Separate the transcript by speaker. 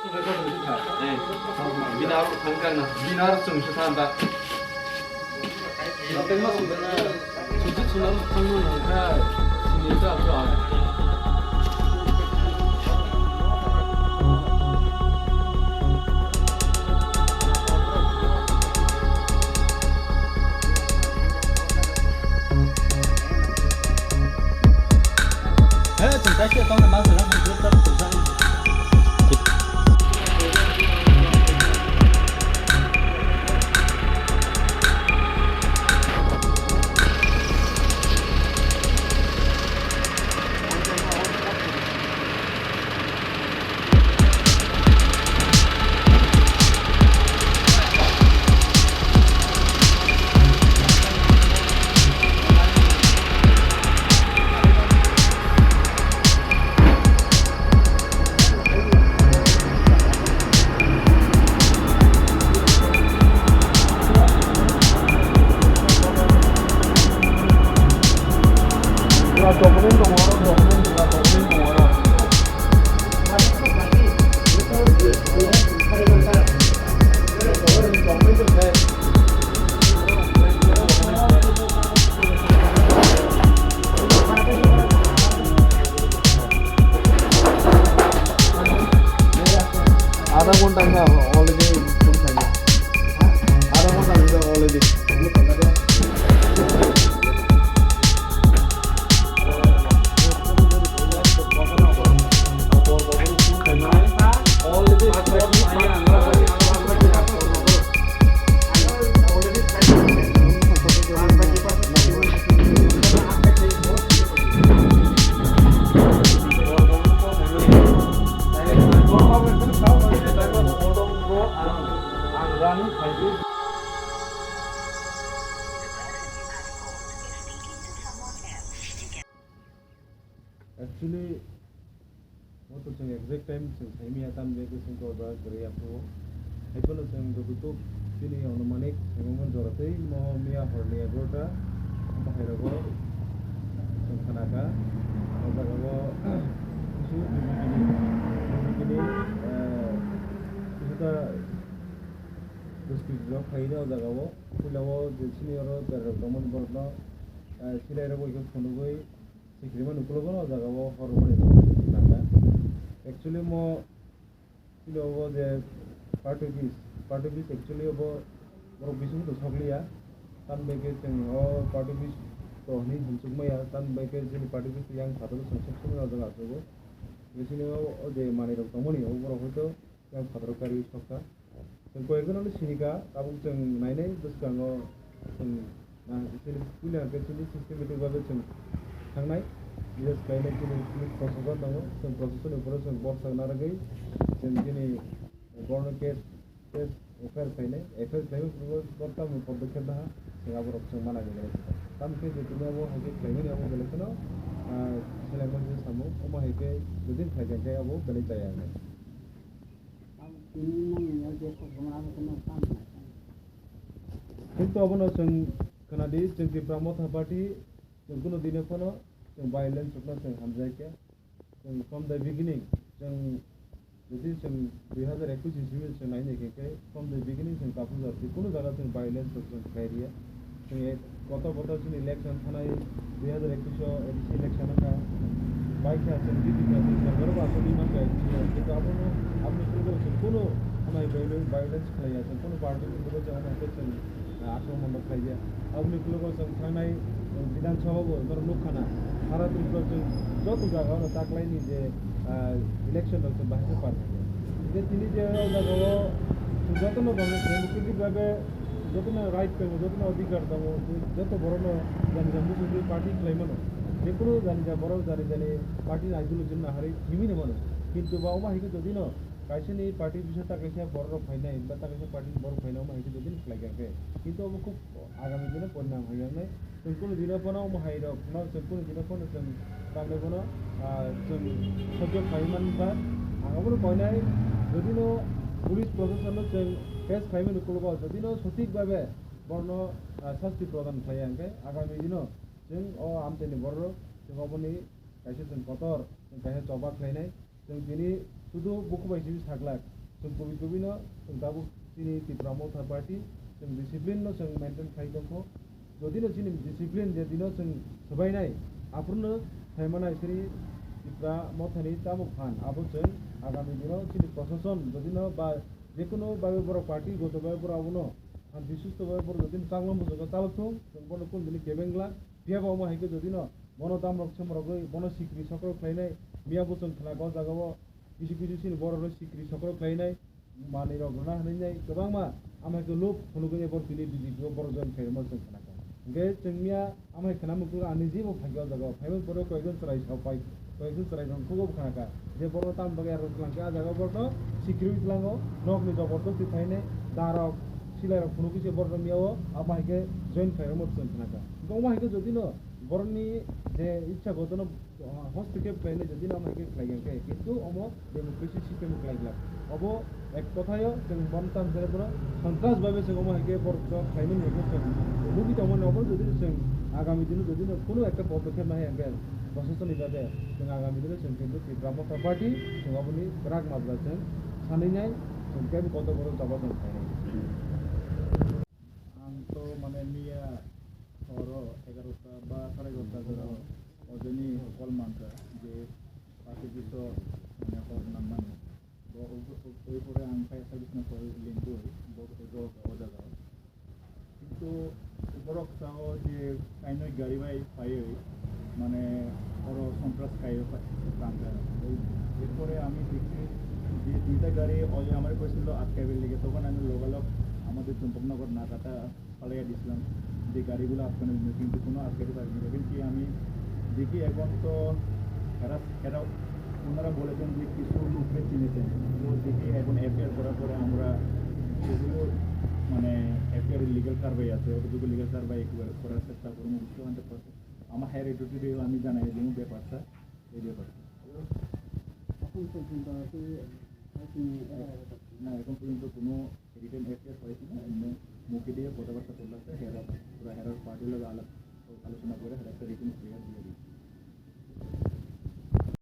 Speaker 1: Binar tangkan na binar sung sa tanda. Natin mas na sujud sunan sung na ka sinita ka.
Speaker 2: Cái con này bao giờ nó không biết tâm tự thân.
Speaker 3: Actually, what to say exact time since I mean atam we to think about very up to I pun saying to to feeling on the money moment dorate mo mia horne agota mahirago some kanaka odago isu begini kita description khaida odago pulawo senior der common borno silai ro ko phonugoi Sikriman ukologono jaga wo hormone naka actually mo kilo wo je particles actually obo boro bisu to sogliya tan beke teng o particles to ni hunsugmaya tan beke je particles yang phator sanction jaga asogo besini o je mane ro tomoni o boro hoto yang phator kari sokka teng ko egono sinika kabung teng naine duskango teng na besini pula ke systematic babe teng थांनाय business गायनाय जोंनि प्रसेसआव दङ जों प्रसेसनि उपराव जों bird सांनानै जों दिनै government case FIR फायनाय FIR बर्तमान पदक्षेप दहा जों आबरक जों माना गेलेनाय तामके जेतिनाबो हागे खायनाय आबो गेलेखनो सेलेक्ट जे सामु अमा हागे जुदिन थायगोनखाय आबो बेले जाया आङो किन्तु अबनो जों खोनादि जों त्रिपुरा मथा पार्टी जों कुनो दिने फनो जों भाइलेंस अपना जों हामजायखिया जों फ्रम द बिगिनिं जों जुदि जों 2021 सिम जों नायनायखाय फ्रम द बिगिनिं जों काफुजार कुनो जागा जों भाइलेंस जों खायरिया जों गत बोसोर जों इलेक्शन थानाय 2021 एडिसी इलेक्शन का बाइक जों दिदिका जों सरकार बासनि मानगा किन्तु आपनो कुनो हमाय भाइलेंस खाया जों कुनो पार्टी को जों जों आक्रमण खाया आपनि लोगों जों थानाय विधानसभा बर लोकखाना सारा त्रिपुरा जों जत जायगायाव ताकलायनि जे इलेक्शन जों बाहाय पार्टी जे तिनि जे जायगायाव जतनो डेमोक्रेटिक भाबे जतनो राइट दङ जतनो अधिकार दङ जत बरनो जानि जामुसुनि पार्टी खालायमोन बेखौनो जानि बर जानि पार्टी आइडियोलॉजी ना हारि थिमिनो मोनो किन्तु बाव मा हिखो जदिनो कायसेनि पार्टी बिसोर ताकैसे बर फायनाय बा ताकैसे पार्टी बर फायनाव मा हिखो जदिनो खालायगाखै किन्तु अब खूब आगामी दिनाव परिणाम होयानै जों कुनो दिनाफोराव माहायरक न जों कुनो दिनाफोराव जों तांनोबोनो जों सज्ज खायमानबा आंबो कयनाय जदिनो पुलिस प्रशासन जों केस खायमानो कुलबा जदिनो सঠিক भाबे बरनो शास्ति प्रदान खायआंखाय आगामी दिनाव जों आमतेनि बर जों अबनि कायसे जों कतर जों कायसे चबा खायनाय जों दिनै শুধু বুকুবাইসি থাকলাক जों कभी जों दाबो जोंनि त्रिपुरा मथा पार्टी जों डिसिप्लिन जों मेनटेन खालामदों जदिनो जोंनि डिसिप्लिन जेदिनो जों सबायनाय आफोरनो थाइमानाय जेरै त्रिपुरा मथानि ताबो फान आबो जों आगामी दिनाव जोंनि प्रशासन जदिनो बा जेकुनु बाबे बर' पार्टी गत बाबे बर' आवनो शांति सुस्थ बाबे बर' जदिनो चांगला मोजां चालकथों जों बनो कोन दिनै केबेंला बियाबाव माहायखो जदिनो बनो दामरक समरगै बनो सिक्रि सक्र खालायनाय मियाबो जों खालागाव जागाव किसु सिनि बर' सिक्रि सक्र खालायनाय माने रगना होनाय गोबां मा आमायखो लुप फनुगै बर दिनै दिनै बर' जों खायमा जों खानाखौ गे जोंनिया आमाय खानामखो आनि जेबो फागियाव जागाव फाइबो बर' कयगन सराय सावपाय कयगन सराय रंखौबो खानाका जे बर' ताम बगे आरो लांके आ जागाव बरनो सिक्रि लांगो नकनि जबरदस्ति थायने दारक सिलायरक फनुगै जे बर मियाव आमायके जइन खायमा जों खानाका गमायखो जदिनो बरनि जे इच्छा गतनो हस्तक्षेप खायने जदिनो आमायके खायगोनके किन्तु अमो डेमोक्रेसी सिस्टेम खायगला अबो एक कथायो जों बनताम जेनेबा सन्त्रास भाबे जों अमायके बर खायमोन हेगो जों लुगि दमन अबो जदि जों आगामी दिन जदिनो कुनु एक पदक्षेप नाय आगे प्रशासन इबादे जों आगामी दिन जों किन्तु त्रिपुरा मथा पार्टी जों अबनि राग माब्ला जों सानैनाय जों केबो कत बर जाबा जों खायनाय
Speaker 2: आंथ' माने मिया हर 11টা বা 11:30 জন্য অজনী কল মানতা যে পার্টি দিত মানে হর নামান ওই পরে আং ফাই সার্ভিস না কল লিঙ্ক হই বহুত এগো ওদা দাও কিন্তু বরক চাও যে কাইনই গাড়ি বাই পাই মানে বড় সন্ত্রাস খাইও কাঙ্কা এরপরে আমি দেখছি যে দুইটা গাড়ি অজয় আমার কইছিল আটকাইবের লিগে তখন আমি লোকালক আমাদের চম্পকনগর নাকাটা পালাইয়া দিয়েছিলাম যে গাড়িগুলো আটকানো কিন্তু কোনো আটকাতে পারিনি এবং কি আমি দেখি এখন তো এরা ওনারা বলেছেন যে কিছু লোককে চিনেছেন তো দেখি এখন এফআইআর করার পরে আমরা সেগুলো মানে এফআইআর লিগাল কারবাই আছে ওটুকু লিগাল কারবাই করার চেষ্টা করবো বুঝতে পারতে পারছে আমার হায়ার এডিটরি আমি জানাই যে ব্যাপারটা এই ব্যাপারটা না এখন পর্যন্ত কোনো রিটেন এফআইআর হয়েছে না এমনি মুখে দিয়ে কথাবার্তা চলছে হেরার পুরো হেরার পার্টির লোক আলোচনা করে একটা রিটেন এফআইআর দিয়ে দিই